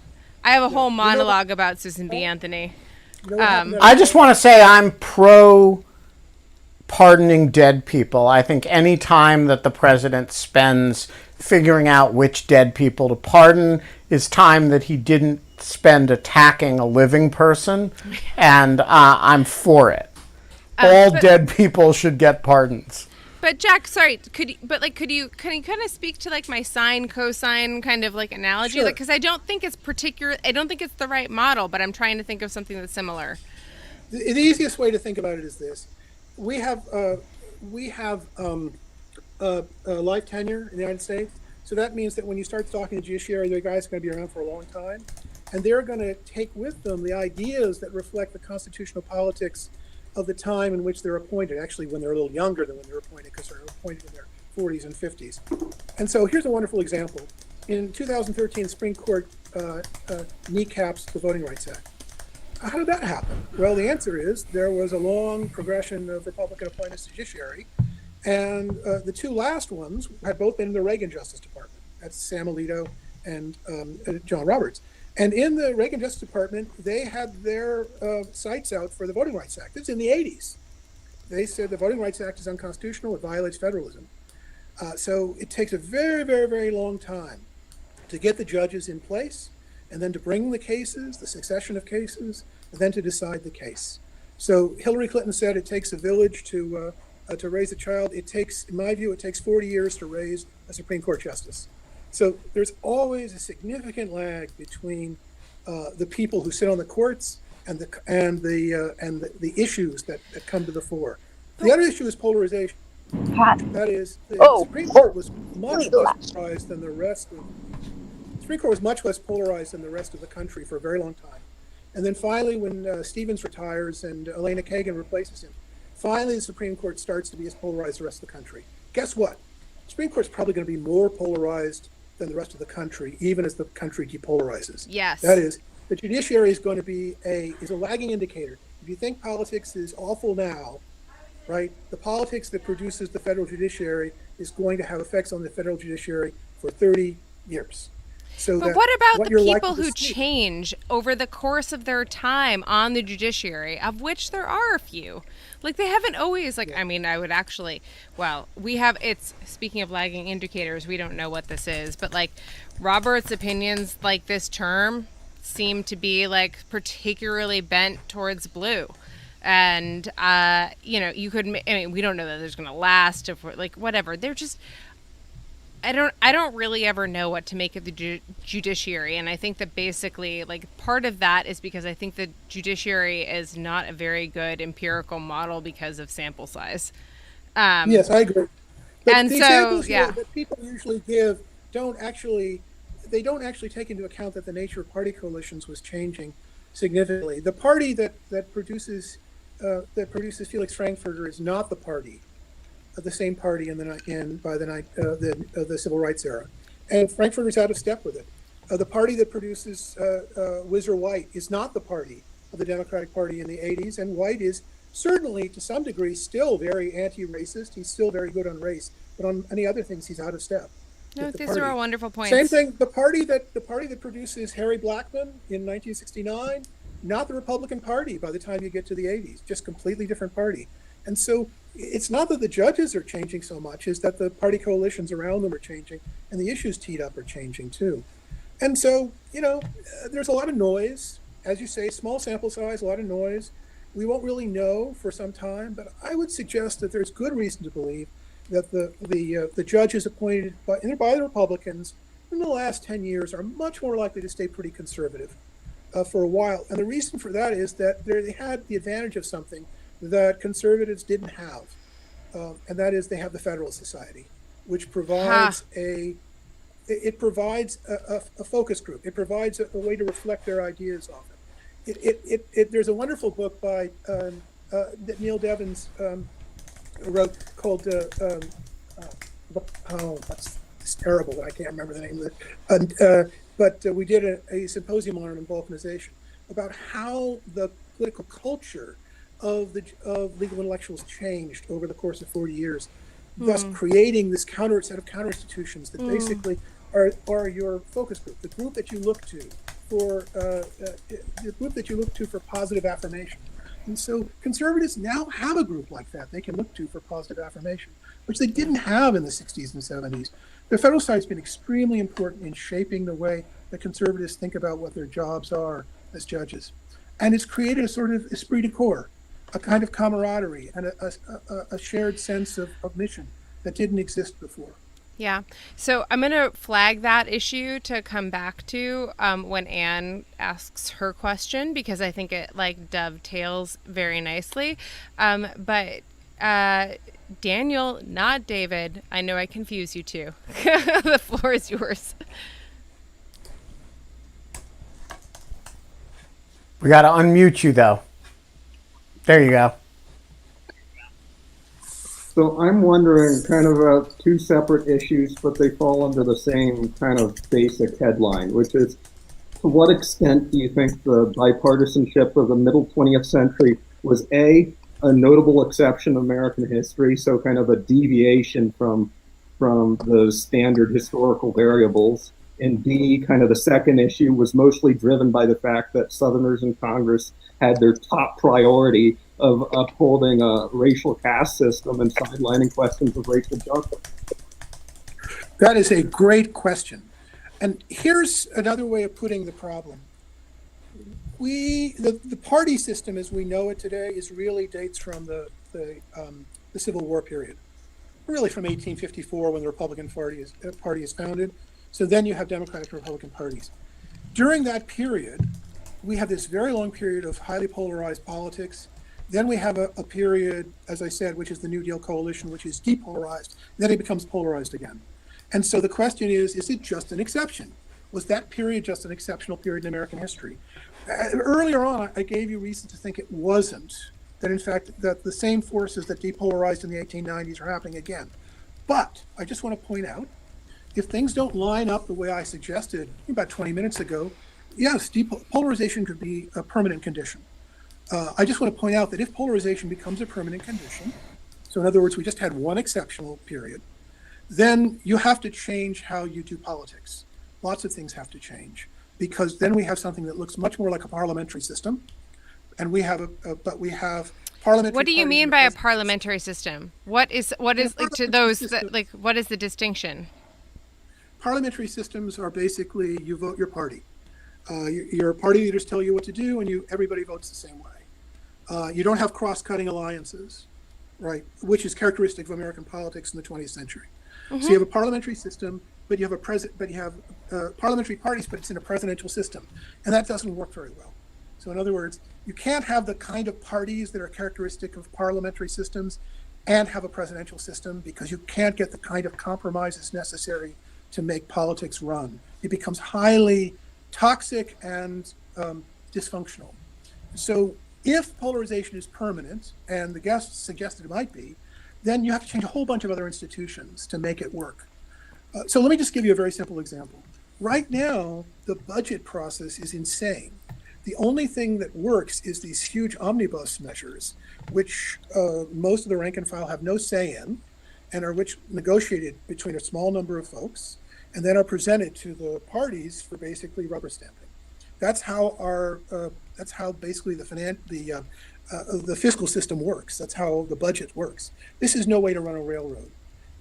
I have a whole monologue about Susan B. Anthony. I just want to say I'm pro pardoning dead people. I think any time that the president spends figuring out which dead people to pardon is time that he didn't spend attacking a living person, and I'm for it. All dead people should get pardons. But Jack, sorry, can you kind of speak to like my sine cosine kind of like analogy? Sure. Like, because I don't think it's the right model, but I'm trying to think of something that's similar. The easiest way to think about it is this: we have life tenure in the United States, so that means that when you start talking to judiciary, the guys are going to be around for a long time, and they're going to take with them the ideas that reflect the constitutional politics of the time in which they're appointed, actually when they're a little younger than when they're appointed, because they're appointed in their 40s and 50s. And so here's a wonderful example. In 2013, the Supreme Court kneecaps the Voting Rights Act. How did that happen? Well, the answer is there was a long progression of Republican appointments to judiciary, and the two last ones had both been in the Reagan Justice Department. That's Sam Alito and John Roberts. And in the Reagan Justice Department, they had their sights out for the Voting Rights Act. This is in the 80s. They said the Voting Rights Act is unconstitutional, it violates federalism. So it takes a very, very, very long time to get the judges in place, and then to bring the cases, the succession of cases, and then to decide the case. So Hillary Clinton said it takes a village to raise a child. It takes, in my view, it takes 40 years to raise a Supreme Court justice. So there's always a significant lag between the people who sit on the courts and the issues that come to the fore. The other issue is polarization. That is, the Supreme Court was much less polarized than the rest of the country for a very long time. And then finally, when Stevens retires and Elena Kagan replaces him, finally the Supreme Court starts to be as polarized as the rest of the country. Guess what? The Supreme Court's probably going to be more polarized than the rest of the country, even as the country depolarizes. Yes. That is, the judiciary is going to be a lagging indicator. If you think politics is awful now, right, the politics that produces the federal judiciary is going to have effects on the federal judiciary for 30 years. So but what about the people who change over the course of their time on the judiciary, of which there are a few? Like, they haven't always, like, yeah. I mean, I would actually, well, we have, it's, speaking of lagging indicators, we don't know what this is, but, like, Robert's opinions, like, this term seem to be, like, particularly bent towards blue. And, you know, you could, I mean, we don't know that there's going to last, if we're, like, whatever. They're just, I don't really ever know what to make of the judiciary. And I think that basically, like, part of that is because I think the judiciary is not a very good empirical model because of sample size. Yes, I agree. But and the so, examples yeah. that people usually give don't actually take into account that the nature of party coalitions was changing significantly. The party that produces Felix Frankfurter is not the party, the same party by the civil rights era, and Frankfurter's out of step with it. The party that produces Whizzer White is not the party of the Democratic Party in the 80s, and White is certainly, to some degree, still very anti-racist. He's still very good on race, but on any other things, he's out of step. No, these are all wonderful points. Same thing. The party that produces Harry Blackmun in 1969, not the Republican Party by the time you get to the 80s, just completely different party. And so it's not that the judges are changing so much, is that the party coalitions around them are changing, and the issues teed up are changing too. And so, you know, there's a lot of noise, as you say, small sample size, a lot of noise. We won't really know for some time, but I would suggest that there's good reason to believe that the judges appointed by the Republicans in the last 10 years are much more likely to stay pretty conservative for a while. And the reason for that is that they had the advantage of something that conservatives didn't have, and that is they have the Federalist Society, which provides a focus group. It provides a way to reflect their ideas on it. There's a wonderful book by that Neil Devins wrote called it's terrible. I can't remember the name of it. But we did a symposium on it in balkanization about how the political culture of legal intellectuals changed over the course of 40 years, thus creating this set of counter institutions that basically are your focus group, the group that you look to for positive affirmation. And so conservatives now have a group like that they can look to for positive affirmation, which they didn't have in the 60s and 70s. The Federal Society has been extremely important in shaping the way that conservatives think about what their jobs are as judges. And it's created a sort of esprit de corps, a kind of camaraderie and a shared sense of mission that didn't exist before. Yeah. So I'm going to flag that issue to come back to when Anne asks her question, because I think it like dovetails very nicely. But Daniel, not David, I know I confuse you two. The floor is yours. We got to unmute you, though. There you go. So I'm wondering kind of two separate issues, but they fall under the same kind of basic headline, which is, to what extent do you think the bipartisanship of the middle 20th century was a notable exception of American history, so kind of a deviation from those standard historical variables, And D, kind of the second issue, was mostly driven by the fact that Southerners in Congress had their top priority of upholding a racial caste system and sidelining questions of racial justice. That is a great question. And here's another way of putting the problem. The party system as we know it today really dates from the Civil War period, really from 1854 when the Republican Party is founded. So then you have Democratic and Republican parties. During that period, we have this very long period of highly polarized politics. Then we have a period, as I said, which is the New Deal coalition, which is depolarized. Then it becomes polarized again. And so the question is it just an exception? Was that period just an exceptional period in American history? Earlier on, I gave you reason to think it wasn't, that in fact, that the same forces that depolarized in the 1890s are happening again. But I just want to point out, if things don't line up the way I suggested about 20 minutes ago, yes, polarization could be a permanent condition. I just want to point out that if polarization becomes a permanent condition, so in other words, we just had one exceptional period, then you have to change how you do politics. Lots of things have to change, because then we have something that looks much more like a parliamentary system, and we have parliamentary. What do you mean by a parliamentary system? What is like to those that, like, what is the distinction? Parliamentary systems are basically you vote your party. Your party leaders tell you what to do, and everybody votes the same way. You don't have cross-cutting alliances, right? Which is characteristic of American politics in the 20th century. So you have a parliamentary system, but you have parliamentary parties, but it's in a presidential system, and that doesn't work very well. So in other words, you can't have the kind of parties that are characteristic of parliamentary systems and have a presidential system, because you can't get the kind of compromises necessary to make politics run. It becomes highly toxic and dysfunctional. So if polarization is permanent, and the guests suggested it might be, then you have to change a whole bunch of other institutions to make it work. So let me just give you a very simple example. Right now, the budget process is insane. The only thing that works is these huge omnibus measures, which most of the rank and file have no say in, and are which negotiated between a small number of folks, and then are presented to the parties for basically rubber stamping. That's how basically the fiscal system works. That's how the budget works. This is no way to run a railroad.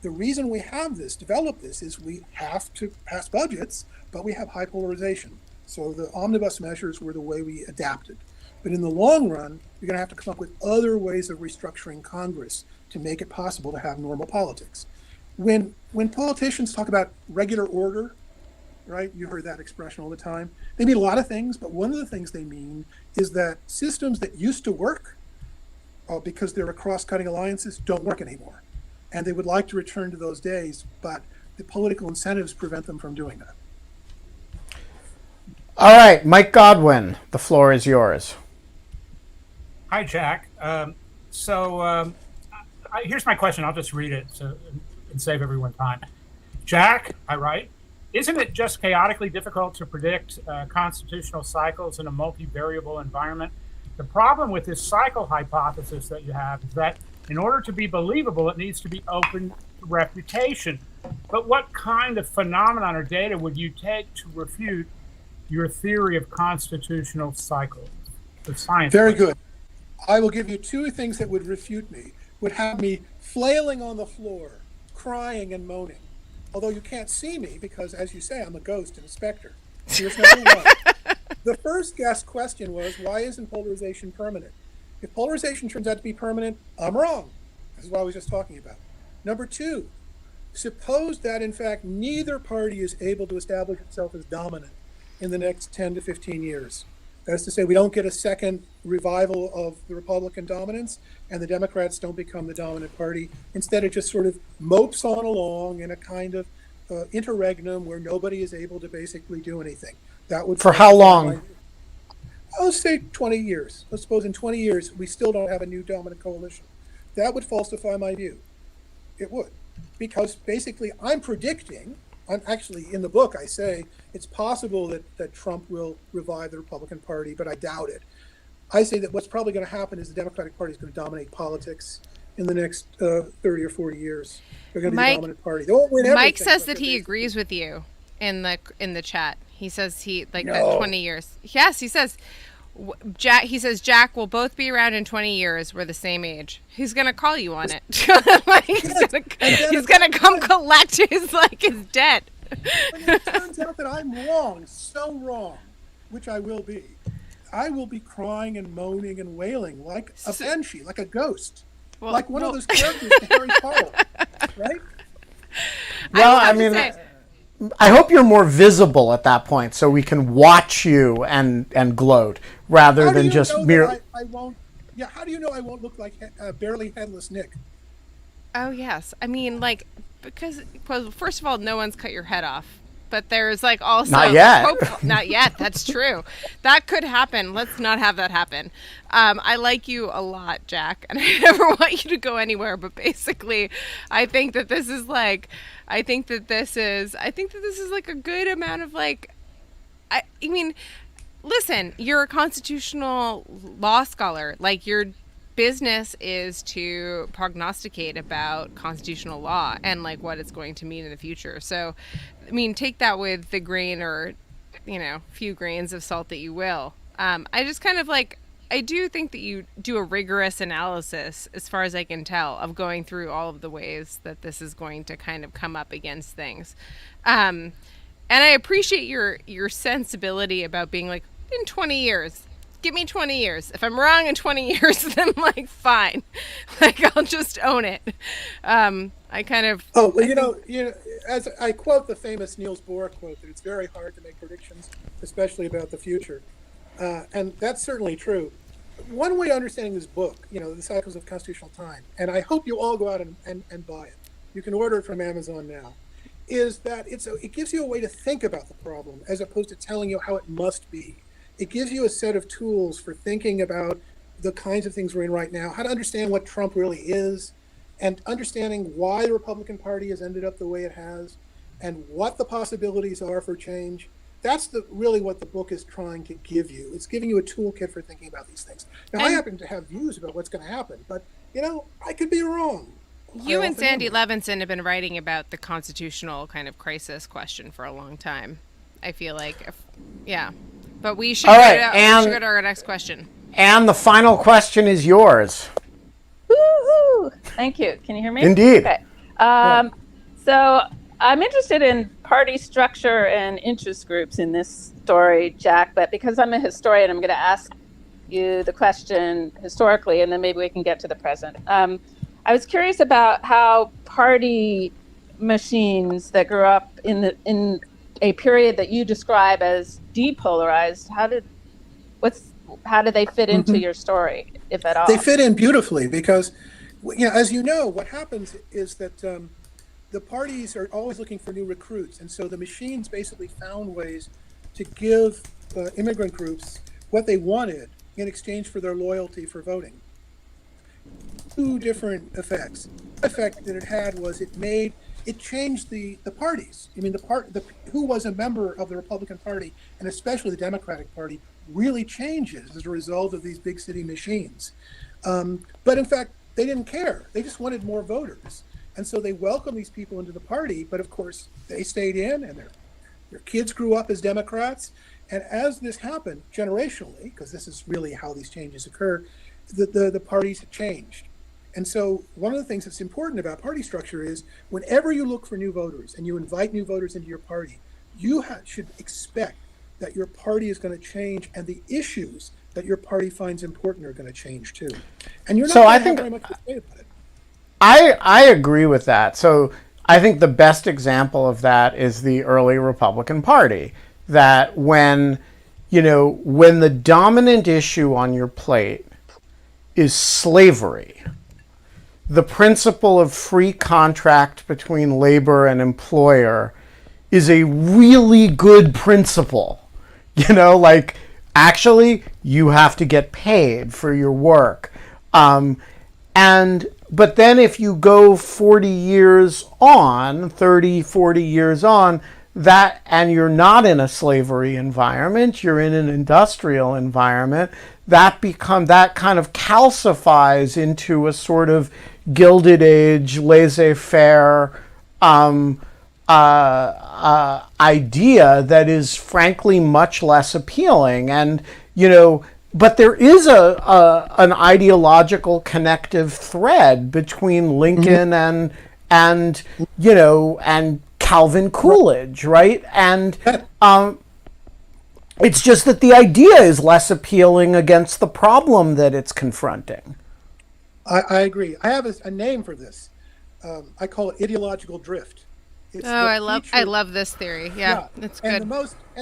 The reason we have developed this, is we have to pass budgets, but we have high polarization. So the omnibus measures were the way we adapted. But in the long run, you're going to have to come up with other ways of restructuring Congress to make it possible to have normal politics. When politicians talk about regular order, right? You heard that expression all the time. They mean a lot of things, but one of the things they mean is that systems that used to work, because there are cross-cutting alliances, don't work anymore. And they would like to return to those days, but the political incentives prevent them from doing that. All right, Mike Godwin, the floor is yours. Hi, Jack. Here's my question. I'll just read it and save everyone time. Jack, I write, isn't it just chaotically difficult to predict constitutional cycles in a multivariable environment? The problem with this cycle hypothesis that you have is that in order to be believable, it needs to be open to refutation. But what kind of phenomenon or data would you take to refute your theory of constitutional cycles? The science. Very good. I will give you two things that would refute me, would have me flailing on the floor, crying and moaning. Although you can't see me because, as you say, I'm a ghost and a specter. Here's number one. The first guest question was, why isn't polarization permanent? If polarization turns out to be permanent, I'm wrong. This is what I was just talking about. Number two, suppose that, in fact, neither party is able to establish itself as dominant in the next 10 to 15 years. That is to say, we don't get a second revival of the Republican dominance, and the Democrats don't become the dominant party. Instead, it just sort of mopes on along in a kind of interregnum where nobody is able to basically do anything. That would For how long? Let's say 20 years. Let's suppose in 20 years, we still don't have a new dominant coalition. That would falsify my view. It would. Because basically, I'm actually, in the book, I say it's possible that Trump will revive the Republican Party, but I doubt it. I say that what's probably going to happen is the Democratic Party is going to dominate politics in the next 30 or 40 years. They're going to be the dominant party. They won't win everything. Mike says that he agrees with you. in the chat. He says that No. 20 years. Yes, he says Jack. He says Jack will both be around in 20 years. We're the same age. He's gonna call you on it. He's gonna come collect his debt. When it turns out that I'm wrong, so wrong, which I will be crying and moaning and wailing like a banshee, like a ghost, like one of those characters in Harry Potter, right? Well, I mean, I hope you're more visible at that point, so we can watch you and gloat rather than just merely. I won't. Yeah, how do you know I won't look like barely headless Nick? Oh yes, I mean because first of all, no one's cut your head off. But there's also not yet. Not yet. That's true. That could happen. Let's not have that happen. I like you a lot, Jack, and I never want you to go anywhere. But basically, I think that this is a good amount of I mean, listen, you're a constitutional law scholar. Your business is to prognosticate about constitutional law and what it's going to mean in the future. So, I mean, take that with the grain or, few grains of salt that you will. I just kind of I do think that you do a rigorous analysis, as far as I can tell, of going through all of the ways that this is going to kind of come up against things. And I appreciate your sensibility about being in 20 years. Give me 20 years. If I'm wrong in 20 years, then fine. I'll just own it. I kind of. Oh, well, as I quote the famous Niels Bohr quote, that it's very hard to make predictions, especially about the future, and that's certainly true. One way of understanding this book, The Cycles of Constitutional Time, and I hope you all go out and buy it. You can order it from Amazon now. Is that it gives you a way to think about the problem as opposed to telling you how it must be. It gives you a set of tools for thinking about the kinds of things we're in right now, how to understand what Trump really is, and understanding why the Republican Party has ended up the way it has, and what the possibilities are for change. That's really what the book is trying to give you. It's giving you a toolkit for thinking about these things. Now, I happen to have views about what's going to happen, but, I could be wrong. You and Sandy Levinson have been writing about the constitutional kind of crisis question for a long time. I feel yeah. But we should, go to our next question. And the final question is yours. Woo-hoo! Thank you. Can you hear me? Indeed. Okay. So I'm interested in party structure and interest groups in this story, Jack, but because I'm a historian, I'm going to ask you the question historically, and then maybe we can get to the present. I was curious about how party machines that grew up in a period that you describe as depolarized, how did they fit into your story, if at all? They fit in beautifully because, as you know, what happens is that the parties are always looking for new recruits, and so the machines basically found ways to give immigrant groups what they wanted in exchange for their loyalty for voting. Two different effects. The effect that it had was it changed the parties. I mean, who was a member of the Republican Party, and especially the Democratic Party, really changes as a result of these big city machines. But in fact, they didn't care. They just wanted more voters. And so they welcomed these people into the party, but of course, they stayed in, and their kids grew up as Democrats. And as this happened generationally, because this is really how these changes occur, the parties changed. And so one of the things that's important about party structure is whenever you look for new voters and you invite new voters into your party, you should expect that your party is going to change, and the issues that your party finds important are going to change too. And you're not going to have very much to say about it. I agree with that. So I think the best example of that is the early Republican Party, that when the dominant issue on your plate is slavery, the principle of free contract between labor and employer is a really good principle. Actually, you have to get paid for your work. But then if you go 40 years on, 30, 40 years on, and you're not in a slavery environment, you're in an industrial environment, that kind of calcifies into a sort of Gilded Age, laissez-faire idea that is frankly much less appealing. And, but there is an ideological connective thread between Lincoln and Calvin Coolidge, right? And it's just that the idea is less appealing against the problem that it's confronting. I agree. I have a name for this. I call it ideological drift. It's I love this theory. Yeah, that's good. And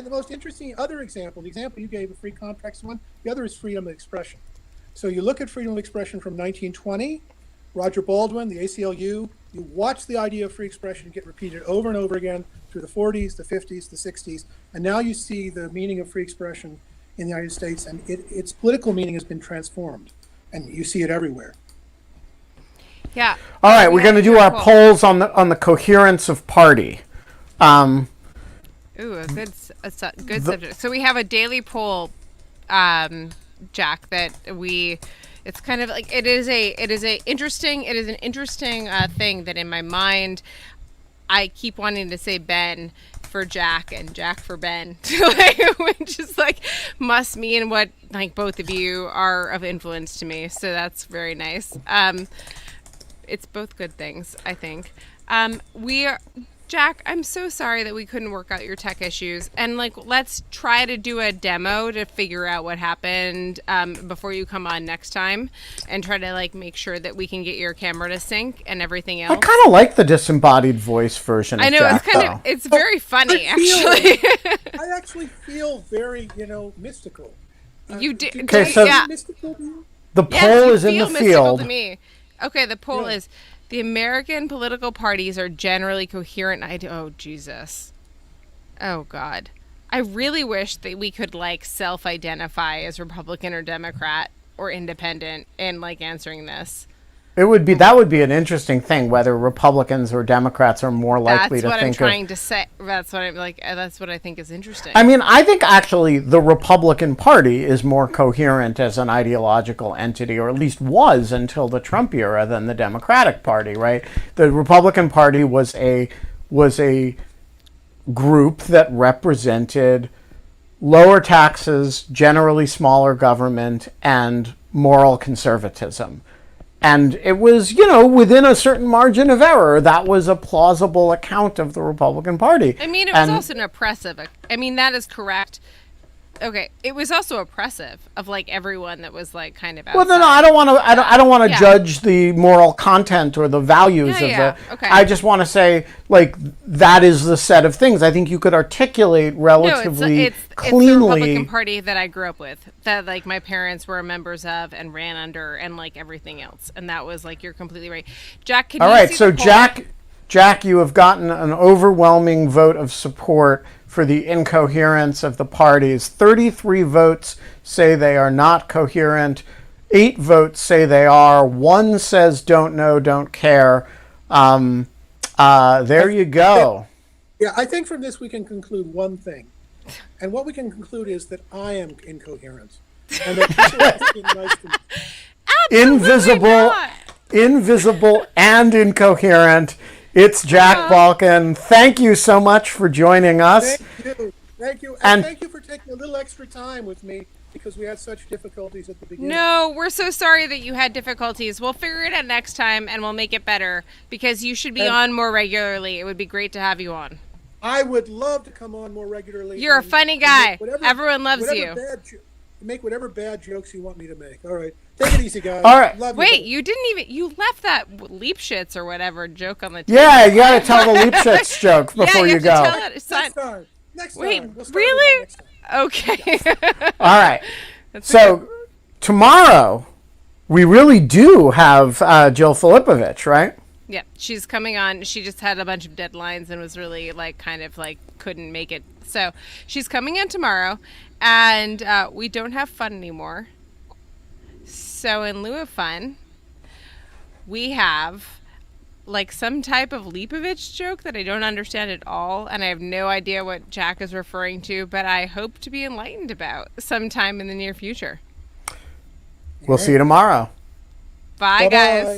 the most interesting other example, the example you gave, a free contracts one, the other is freedom of expression. So you look at freedom of expression from 1920, Roger Baldwin, the ACLU, you watch the idea of free expression get repeated over and over again through the 40s, the 50s, the 60s, and now you see the meaning of free expression in the United States, and its political meaning has been transformed, and you see it everywhere. Yeah. All right, we're going to do our polls on the coherence of party. Ooh, a good subject. So we have a daily poll, Jack, that it's kind of like it is an interesting thing that in my mind I keep wanting to say Ben for Jack and Jack for Ben, which is like must mean what like both of you are of influence to me. So that's very nice. It's both good things, I think. Jack, I'm so sorry that we couldn't work out your tech issues. And let's try to do a demo to figure out what happened before you come on next time, and try to make sure that we can get your camera to sync and everything else. I kind of like the disembodied voice version. I know, Jack, it's very funny, actually. I actually feel very, mystical. You did. Okay, so yeah. Mystical to you? The poll is in the field. To me. Okay, the poll is: the American political parties are generally coherent. Oh, Jesus. Oh, God. I really wish that we could, self-identify as Republican or Democrat or independent in, answering this. That would be an interesting thing, whether Republicans or Democrats are more likely to think of... That's what I'm trying to say. That's what I think is interesting. I mean, I think actually the Republican Party is more coherent as an ideological entity, or at least was until the Trump era, than the Democratic Party, right? The Republican Party was a group that represented lower taxes, generally smaller government, and moral conservatism. And it was, within a certain margin of error, that was a plausible account of the Republican Party. I mean, it was also an oppressive. I mean, that is correct. Okay, it was also oppressive of everyone that was kind of outside. Well, no, I don't want to judge the moral content or the values of the. Okay. I just want to say that is the set of things I think you could articulate relatively cleanly. It's the Republican Party that I grew up with, that my parents were members of and ran under, and everything else, and that was you're completely right, Jack. All right, so Jack, you have gotten an overwhelming vote of support for the incoherence of the parties. 33 votes say they are not coherent. 8 votes say they are. 1 says don't know, don't care. There you go. Yeah, I think from this we can conclude one thing. And what we can conclude is that I am incoherent. And that people are being nice to me. Invisible and incoherent. It's Jack Balkin. Thank you so much for joining us. Thank you. And thank you for taking a little extra time with me, because we had such difficulties at the beginning. No, we're so sorry that you had difficulties. We'll figure it out next time, and we'll make it better, because you should be on more regularly. It would be great to have you on. I would love to come on more regularly. You're a funny guy. Everyone loves you. Make whatever bad jokes you want me to make. All right. Take it easy, guys. All right. Wait, you left that leap shits or whatever joke on the table. Yeah, you got to tell the leap shits joke before you go. Next time. Wait, really? Okay. All right. So tomorrow, we really do have Jill Filipovich, right? Yeah, she's coming on. She just had a bunch of deadlines and was really couldn't make it. So she's coming on tomorrow, and we don't have fun anymore. So in lieu of fun, we have some type of Lipovich joke that I don't understand at all, and I have no idea what Jack is referring to, but I hope to be enlightened about sometime in the near future. We'll see you tomorrow. Bye, guys.